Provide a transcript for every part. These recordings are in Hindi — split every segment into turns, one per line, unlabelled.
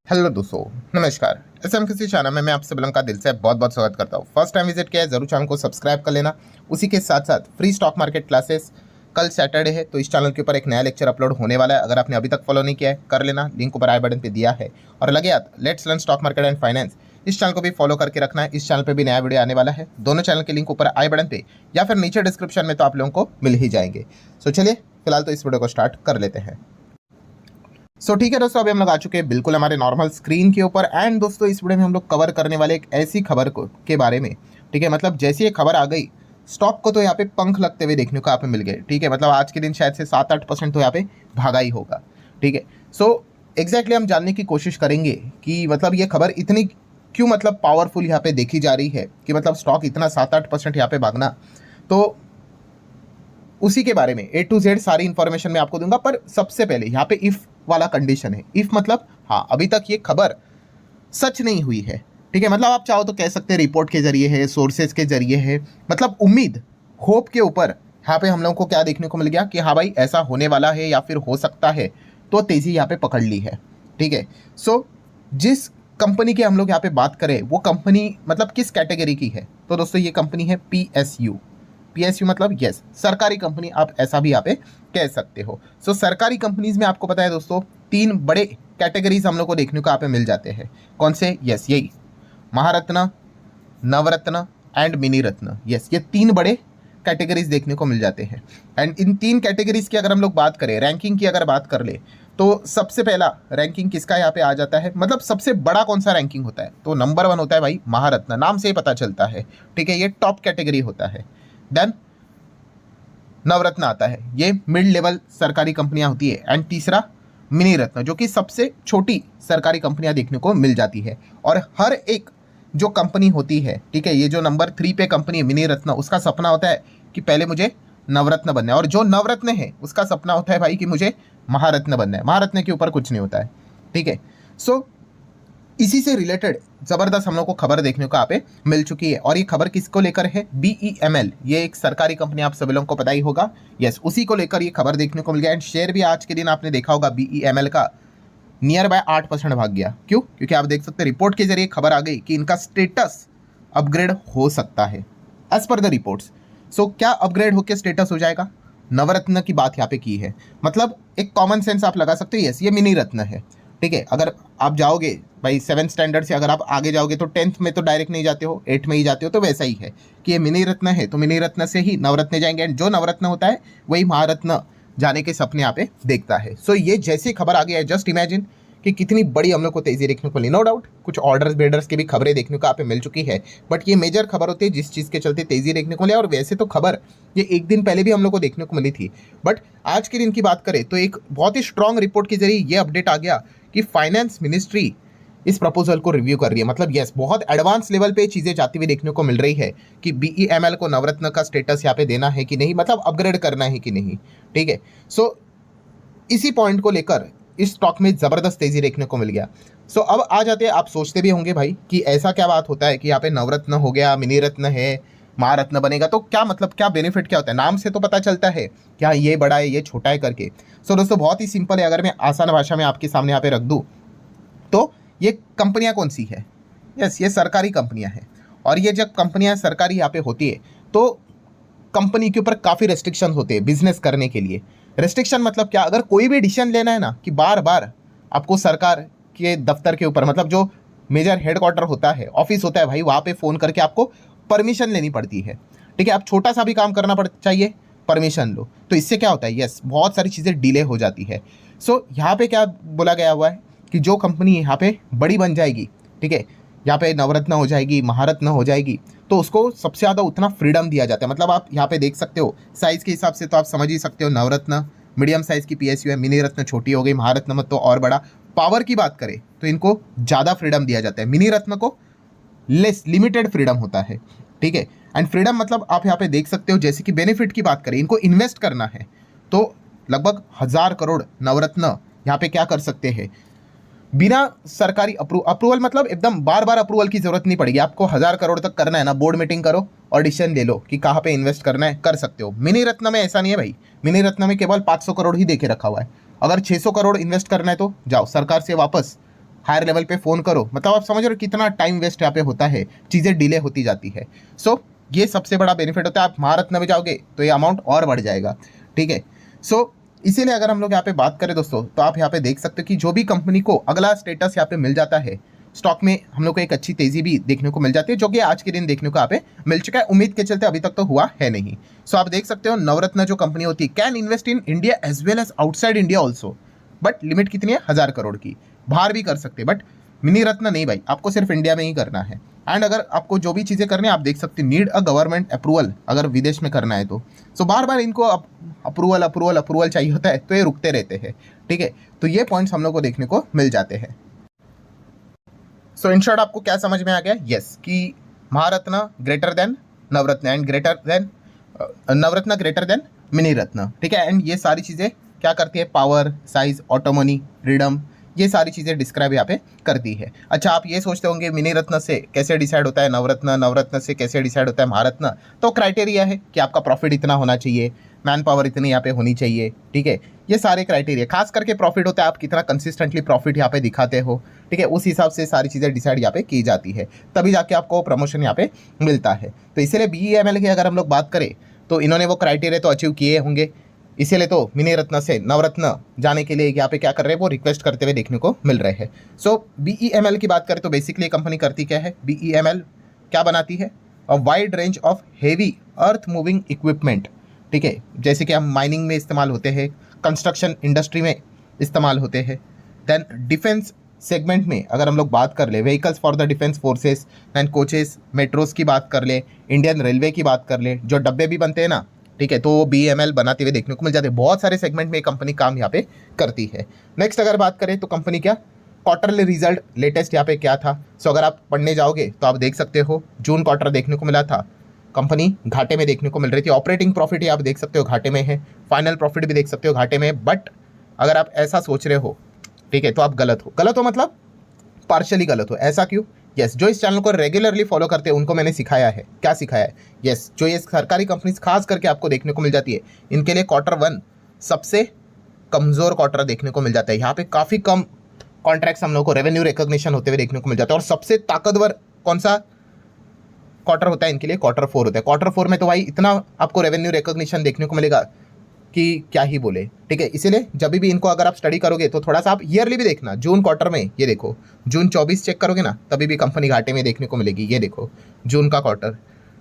हेलो दोस्तों, नमस्कार। एसएम किसी चैनल में मैं आप सब का दिल से बहुत बहुत स्वागत करता हूँ। फर्स्ट टाइम विजिट किया है जरूर चैनल को सब्सक्राइब कर लेना। उसी के साथ साथ फ्री स्टॉक मार्केट क्लासेस कल सैटरडे है, तो इस चैनल के ऊपर एक नया लेक्चर अपलोड होने वाला है। अगर आपने अभी तक फॉलो नहीं किया है कर लेना, लिंक ऊपर आई बटन पे दिया है। और लगे याद let's learn stock market and finance, इस चैनल को भी फॉलो करके रखना है। इस चैनल पर भी नया वीडियो आने वाला है। दोनों चैनल के लिंक ऊपर आई बटन पे या फिर नीचे डिस्क्रिप्शन में तो आप लोगों को मिल ही जाएंगे। सो चलिए फिलहाल तो इस वीडियो को स्टार्ट कर लेते हैं। ठीक है दोस्तों, अभी हम लोग आ चुके हैं बिल्कुल हमारे नॉर्मल स्क्रीन के ऊपर। एंड दोस्तों इस वीडियो में हम लोग कवर करने वाले एक ऐसी खबर को के बारे में, ठीक है, मतलब जैसी ये खबर आ गई स्टॉक को तो यहाँ पे पंख लगते हुए देखने को यहाँ पे मिल गए। ठीक है, मतलब आज के दिन शायद से 7-8% तो यहाँ पे भागा ही होगा। ठीक है, एग्जैक्टली हम जानने की कोशिश करेंगे कि मतलब ये खबर इतनी क्यों मतलब पावरफुल यहाँ पे देखी जा रही है कि मतलब स्टॉक इतना 7-8% यहाँ पे भागना। तो उसी के बारे में A to Z सारी इंफॉर्मेशन मैं आपको दूंगा। पर सबसे पहले यहाँ पे इफ वाला कंडीशन है। इफ मतलब हाँ, अभी तक ये खबर सच नहीं हुई है। ठीक है, मतलब आप चाहो तो कह सकते हैं रिपोर्ट के जरिए है, सोर्सेज के जरिए है, मतलब उम्मीद होप के ऊपर यहाँ पे हम लोगों को क्या देखने को मिल गया कि हाँ भाई ऐसा होने वाला है या फिर हो सकता है, तो तेजी यहाँ पे पकड़ ली है। ठीक है, जिस कंपनी की हम लोग यहाँ पे बात करें वो कंपनी मतलब किस कैटेगरी की है, तो दोस्तों ये कंपनी है PSU। PSU मतलब यस सरकारी कंपनी, आप ऐसा भी यहाँ पे कह सकते हो। सरकारी कंपनीज में आपको पता है दोस्तों 3 बड़े कैटेगरीज हम लोग को देखने को यहाँ पे मिल जाते हैं। कौन से? यस यही महारत्न, नवरत्न एंड मिनी रत्न। यस, ये 3 बड़े कैटेगरीज देखने को मिल जाते हैं। एंड इन 3 कैटेगरीज की अगर हम लोग बात करें, रैंकिंग की अगर बात कर ले, तो सबसे पहला रैंकिंग किसका यहाँ पे आ जाता है, मतलब सबसे बड़ा कौन सा रैंकिंग होता है, तो नंबर 1 होता है भाई महारत्न। नाम से ही पता चलता है। ठीक है, ये टॉप कैटेगरी होता है। देन नवरत्न आता है, ये मिड लेवल सरकारी कंपनियां होती है। एंड तीसरा मिनी रत्न, जो कि सबसे छोटी सरकारी कंपनियां देखने को मिल जाती है। और हर एक जो कंपनी होती है, ठीक है, ये जो नंबर 3 पे कंपनी है मिनी रत्न, उसका सपना होता है कि पहले मुझे नवरत्न बनना है। और जो नवरत्न है उसका सपना होता है भाई कि मुझे महारत्न बनना है। महारत्न के ऊपर कुछ नहीं होता है। ठीक है, इसी से रिलेटेड जबरदस्त हम लोग को खबर देखने को यहाँ पे मिल चुकी है। और ये खबर किसको लेकर है? BEML, ये एक सरकारी कंपनी, आप सभी लोगों को पता ही होगा। यस, उसी को लेकर ये खबर देखने को मिल गया। एंड शेयर भी आज के दिन आपने देखा होगा BEML का नियर बाय 8% भाग गया। क्यों? क्योंकि आप देख सकते हैं रिपोर्ट के जरिए खबर आ गई कि इनका स्टेटस अपग्रेड हो सकता है एज पर द रिपोर्ट्स। क्या अपग्रेड होकर स्टेटस हो जाएगा? नवरत्न की बात यहाँ पे की है, मतलब एक कॉमन सेंस आप लगा सकते हो। यस, ये मिनी रत्न है। ठीक है, अगर आप जाओगे भाई 7th स्टैंडर्ड से अगर आप आगे जाओगे तो 10th में तो डायरेक्ट नहीं जाते हो, 8th में ही जाते हो, तो वैसा ही है कि ये मिनी रत्न है तो मिनी रत्न से ही नवरत्न जाएंगे। एंड जो नवरत्न होता है वही महारत्न जाने के सपने यहाँ पे देखता है। ये जैसी खबर आ गई है, जस्ट इमेजिन कि कितनी बड़ी हम लोग को तेजी देखने को मिली। नो डाउट कुछ ऑर्डर्स बेडर्स की भी खबरें देखने को यहाँ पे मिल चुकी है, बट ये मेजर खबर होती है जिस चीज़ के चलते तेजी देखने को मिली। और वैसे तो खबर ये एक दिन पहले भी हम लोग को देखने को मिली थी, बट आज के दिन की बात करें तो एक बहुत ही स्ट्रांग रिपोर्ट के जरिए ये अपडेट आ गया कि फाइनेंस मिनिस्ट्री इस प्रपोजल को रिव्यू कर रही है। मतलब यस, बहुत एडवांस लेवल पे चीज़ें जाती हुई देखने को मिल रही है कि BEML को नवरत्न का स्टेटस यहाँ पे देना है कि नहीं, मतलब अपग्रेड करना है कि नहीं। ठीक है, इसी पॉइंट को लेकर इस स्टॉक में ज़बरदस्त तेजी देखने को मिल गया। अब आ जाते हैं, आप सोचते भी होंगे भाई कि ऐसा क्या बात होता है कि यहाँ पे नवरत्न हो गया, मिनी रत्न है, महारत्न बनेगा, तो क्या मतलब क्या बेनिफिट क्या होता है? नाम से तो पता चलता है क्या ये बड़ा है ये छोटा है करके। दोस्तों बहुत ही सिंपल है, अगर मैं आसान भाषा में आपके सामने यहाँ पे रख दूँ तो ये कंपनियां कौन सी है? यस, ये सरकारी कंपनियां हैं। और ये जब कंपनियां सरकारी यहाँ पे होती है तो कंपनी के ऊपर काफ़ी रेस्ट्रिक्शन होते हैं बिजनेस करने के लिए। रेस्ट्रिक्शन मतलब क्या? अगर कोई भी डिसीजन लेना है ना कि बार बार आपको सरकार के दफ्तर के ऊपर, मतलब जो मेजर हेडक्वार्टर होता है, ऑफिस होता है भाई, वहाँ पे फ़ोन करके आपको परमिशन लेनी पड़ती है। ठीक है, आप छोटा सा भी काम करना चाहिए परमिशन लो, तो इससे क्या होता है? यस, बहुत सारी चीज़ें डिले हो जाती है। यहाँ पे क्या बोला गया हुआ है कि जो कंपनी यहाँ पे बड़ी बन जाएगी, ठीक है, यहाँ पे नवरत्न हो जाएगी, महारत्न हो जाएगी, तो उसको सबसे ज़्यादा उतना फ्रीडम दिया जाता है। मतलब आप यहाँ पे देख सकते हो साइज़ के हिसाब से तो आप समझ ही सकते हो, नवरत्न मीडियम साइज़ की PSU है, मिनी रत्न छोटी हो गई, महारत्न मत तो और बड़ा। पावर की बात करें तो इनको ज़्यादा फ्रीडम दिया जाता है, मिनी रत्न को लेस लिमिटेड फ्रीडम होता है। ठीक है, एंड फ्रीडम मतलब आप यहाँ पे देख सकते हो, जैसे कि बेनिफिट की बात करें, इनको इन्वेस्ट करना है तो लगभग 1000 करोड़ नवरत्न यहाँ पे क्या कर सकते हैं बिना सरकारी अप्रूवल, मतलब एकदम बार बार अप्रूवल की जरूरत नहीं पड़ेगी आपको। 1000 करोड़ तक करना है ना, बोर्ड मीटिंग करो और डिसीजन ले लो कि कहाँ पे इन्वेस्ट करना है, कर सकते हो। मिनी रत्न में ऐसा नहीं है भाई, मिनी रत्न में केवल 500 करोड़ ही देके रखा हुआ है। अगर 600 करोड़ इन्वेस्ट करना है तो जाओ सरकार से वापस हायर लेवल पे फ़ोन करो, मतलब आप समझ रहे हो कितना टाइम वेस्ट यहाँ पे होता है, चीज़ें डिले होती जाती है। सो ये सबसे बड़ा बेनिफिट होता है। आप महारत्न में जाओगे तो ये अमाउंट और बढ़ जाएगा, ठीक है। सो इसीलिए अगर हम लोग यहाँ पे बात करें दोस्तों, तो आप यहाँ पे देख सकते हो कि जो भी कंपनी को अगला स्टेटस यहाँ पे मिल जाता है, स्टॉक में हम लोग को एक अच्छी तेजी भी देखने को मिल जाती है, जो कि आज के दिन देखने को यहाँ पे मिल चुका है। उम्मीद के चलते अभी तक तो हुआ है नहीं। सो आप देख सकते हो नवरत्न जो कंपनी होती है can invest in India as well as outside India also, but limit कितनी है, 1000 करोड़ की। बाहर भी कर सकते, बट मिनी रत्न नहीं भाई, आपको सिर्फ इंडिया में ही करना है। एंड अगर आपको जो भी चीज़ें करनी है आप देख सकते हैं, नीड अ गवर्नमेंट अप्रूवल, अगर विदेश में करना है तो। सो बार बार इनको अप्रूवल अप्रूवल अप्रूवल चाहिए होता है, तो ये रुकते रहते हैं, ठीक है। तो ये पॉइंट्स हम लोग को देखने को मिल जाते हैं। सो इन शॉर्ट आपको क्या समझ में आ गया? यस, कि Maharatna greater than Navratna and greater than Navratna greater than mini Ratna, ठीक है। एंड ये सारी चीज़ें क्या करती है, पावर, साइज, ऑटोमनी, फ्रीडम, ये सारी चीज़ें डिस्क्राइब यहाँ पे करती है। अच्छा, आप ये सोचते होंगे मिनी रत्न से कैसे डिसाइड होता है नवरत्न, नवरत्न से कैसे डिसाइड होता है महारत्न? तो क्राइटेरिया है कि आपका प्रॉफिट इतना होना चाहिए, मैन पावर इतनी यहाँ पे होनी चाहिए, ठीक है। ये सारे क्राइटेरिया, खास करके प्रॉफिट होता है, आप कितना कंसिस्टेंटली प्रॉफिट यहाँ पे दिखाते हो, ठीक है। उस हिसाब से सारी चीज़ें डिसाइड यहाँ पे की जाती है, तभी जाके आपको प्रमोशन यहाँ पे मिलता है। तो इसीलिए BEML की अगर हम लोग बात करें तो इन्होंने वो क्राइटेरिया तो अचीव किए होंगे, इसीलिए तो मिनी रत्न से नवरत्न जाने के लिए यहाँ पे क्या कर रहे हैं, वो रिक्वेस्ट करते हुए देखने को मिल रहे हैं। सो BEML की बात करें तो बेसिकली कंपनी करती क्या है, BEML क्या बनाती है, a wide range of heavy earth moving equipment, ठीक है। जैसे कि हम माइनिंग में इस्तेमाल होते हैं, कंस्ट्रक्शन इंडस्ट्री में इस्तेमाल होते हैं, देन डिफेंस सेगमेंट में अगर हम लोग बात कर ले, vehicles for the defence forces, then coaches, metros की बात कर ले, इंडियन रेलवे की बात कर ले, जो डब्बे भी बनते हैं ना, ठीक है, तो वो BEML बनाते हुए देखने को मिल जाते हैं। बहुत सारे सेगमेंट में कंपनी काम यहाँ पे करती है। नेक्स्ट अगर बात करें तो कंपनी क्या, क्वार्टरली रिजल्ट लेटेस्ट यहाँ पे क्या था। सो अगर आप पढ़ने जाओगे तो आप देख सकते हो जून क्वार्टर देखने को मिला था, कंपनी घाटे में देखने को मिल रही थी। ऑपरेटिंग प्रॉफिट ही आप देख सकते हो घाटे में है, फाइनल प्रॉफिट भी देख सकते हो घाटे में है। बट अगर आप ऐसा सोच रहे हो, ठीक है, तो आप गलत हो। गलत हो मतलब पार्शली गलत हो। ऐसा क्यों? यस, जो इस चैनल को रेगुलरली फॉलो करते हैं उनको मैंने सिखाया है। क्या सिखाया है? यस, जो ये सरकारी कंपनीज खास करके आपको देखने को मिल जाती है, इनके लिए Q1 सबसे कमज़ोर क्वार्टर देखने को मिल जाता है। यहाँ पे काफ़ी कम कॉन्ट्रैक्ट्स हम लोग को रेवेन्यू रिकॉग्निशन होते हुए देखने को मिल जाता है। और सबसे ताकतवर कौन सा क्वार्टर होता है इनके लिए? Q4 होता है। Q4 में तो भाई इतना आपको रेवेन्यू रिकॉग्निशन देखने को मिलेगा कि क्या ही बोले, ठीक है। इसीलिए जब भी इनको अगर आप स्टडी करोगे तो थोड़ा सा आप ईयरली भी देखना। जून क्वार्टर में ये देखो, जून 24 चेक करोगे ना, तभी भी कंपनी घाटे में देखने को मिलेगी। ये देखो जून का क्वार्टर,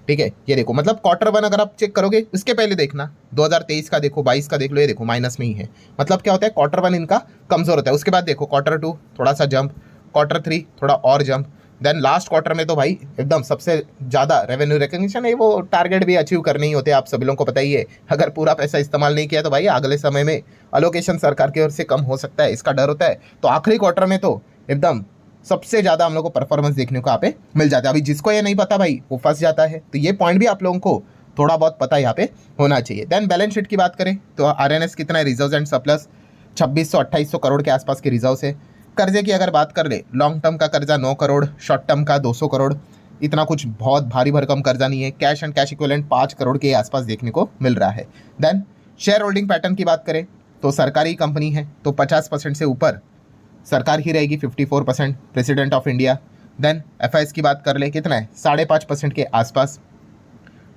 ठीक है, ये देखो, मतलब Q1 अगर आप चेक करोगे उसके पहले देखना, 2023 का देखो, 22 का देख लो, ये देखो माइनस में ही है। मतलब क्या होता है, Q1 इनका कमज़ोर होता है। उसके बाद देखो Q2 थोड़ा सा जंप, Q3 थोड़ा और जंप, देन लास्ट क्वार्टर में तो भाई एकदम सबसे ज़्यादा रेवेन्यू रिकॉग्निशन है। वो टारगेट भी अचीव करने ही होते हैं, आप सभी लोगों को पता ही है। अगर पूरा पैसा इस्तेमाल नहीं किया तो भाई अगले समय में अलोकेशन सरकार की ओर से कम हो सकता है, इसका डर होता है। तो आखिरी क्वार्टर में तो एकदम सबसे ज़्यादा हम लोग को परफॉर्मेंस देखने को यहाँ पे मिल जाता है। अभी जिसको ये नहीं पता भाई वो फंस जाता है। तो ये पॉइंट भी आप लोगों को थोड़ा बहुत पता यहाँ पे होना चाहिए। देन बैलेंस शीट की बात करें तो RNS कितना है, रिजर्व एंड सरप्लस 2600-2800 करोड़ के आसपास के रिजर्व है। कर्जे की अगर बात कर ले, लॉन्ग टर्म का कर्जा 9 करोड़, शॉर्ट टर्म का 200 करोड़, इतना कुछ बहुत भारी भरकम कर्जा नहीं है। Cash and cash equivalent 5 crore के आसपास देखने को मिल रहा है। देन शेयर होल्डिंग पैटर्न की बात करें तो सरकारी कंपनी है तो 50% से ऊपर सरकार ही रहेगी, 54% president of India. Then FIs की बात कर ले, कितना है, 5.5% के आसपास।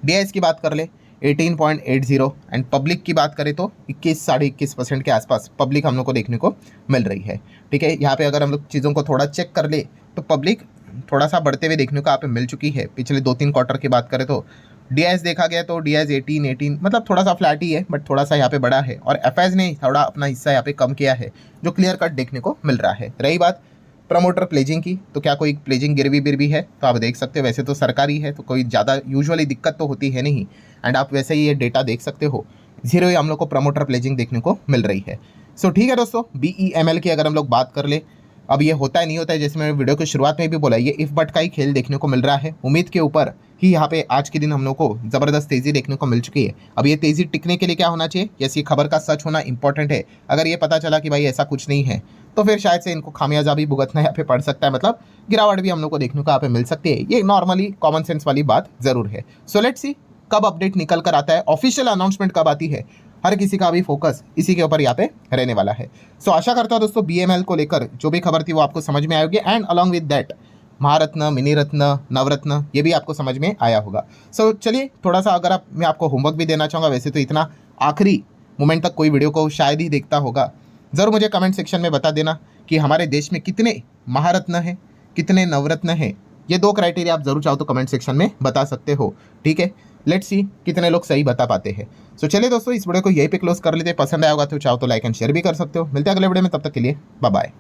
DIs की बात कर ले 18.80 एंड पब्लिक की बात करें तो 21-21.5% के आसपास पब्लिक हम लोग को देखने को मिल रही है, ठीक है। यहाँ पे अगर हम लोग चीज़ों को थोड़ा चेक कर ले तो पब्लिक थोड़ा सा बढ़ते हुए देखने को यहाँ पे मिल चुकी है। पिछले 2-3 क्वार्टर की बात करें तो DIs देखा गया तो DIs 18 मतलब थोड़ा सा फ्लैट ही है, बट थोड़ा सा यहाँ पे बड़ा है। और FIs ने थोड़ा अपना हिस्सा यहाँ पे कम किया है, जो क्लियर कट देखने को मिल रहा है। रही बात प्रमोटर प्लेजिंग की, तो क्या कोई प्लेजिंग गिरवी बिरवी है? तो आप देख सकते हो, वैसे तो सरकारी है तो कोई ज़्यादा यूजुअली दिक्कत तो होती है नहीं। एंड आप वैसे ही ये डेटा देख सकते हो, जीरो ही हम लोग को प्रमोटर प्लेजिंग देखने को मिल रही है। सो ठीक है दोस्तों, BEML की अगर हम लोग बात कर ले, अब ये होता है नहीं होता है, जैसे मैंने वीडियो की शुरुआत में भी बोला, ये इफ बट का ही खेल देखने को मिल रहा है। उम्मीद के ऊपर ही यहाँ पे आज के दिन हम लोग को ज़बरदस्त तेज़ी देखने को मिल चुकी है। अब ये तेज़ी टिकने के लिए क्या होना चाहिए? यस, ये खबर का सच होना इंपॉर्टेंट है। अगर ये पता चला कि भाई ऐसा कुछ नहीं है तो फिर शायद से इनको खामियाजा भी भुगतना यहाँ पे पड़ सकता है, मतलब गिरावट भी हम लोग को देखने को यहाँ पे मिल सकती है। ये नॉर्मली कॉमन सेंस वाली बात ज़रूर है। सो लेट्स सी कब अपडेट निकल कर आता है, ऑफिशियल अनाउंसमेंट कब आती है। हर किसी का भी फोकस इसी के ऊपर यहाँ पे रहने वाला है। सो आशा करता हूँ दोस्तों BML को लेकर जो भी खबर थी वो आपको समझ में आएगी, and along with that Maharatna, mini Ratna, Navratna ये भी आपको समझ में आया होगा। सो चलिए थोड़ा सा अगर मैं आपको होमवर्क भी देना चाहूँगा, वैसे तो इतना आखिरी मोमेंट तक कोई वीडियो को शायद ही देखता होगा, ज़रूर मुझे कमेंट सेक्शन में बता देना कि हमारे देश में कितने महारत्न हैं, कितने नवरत्न हैं। ये 2 क्राइटेरिया आप जरूर चाहो तो कमेंट सेक्शन में बता सकते हो, ठीक है। लेट्स सी कितने लोग सही बता पाते हैं। सो चलिए दोस्तों इस वीडियो को यहीं पे क्लोज कर लेते हैं। पसंद आया होगा तो चाहो तो लाइक एंड शेयर भी कर सकते हो। मिलते हैं अगले वीडियो में, तब तक के लिए बाय बाय।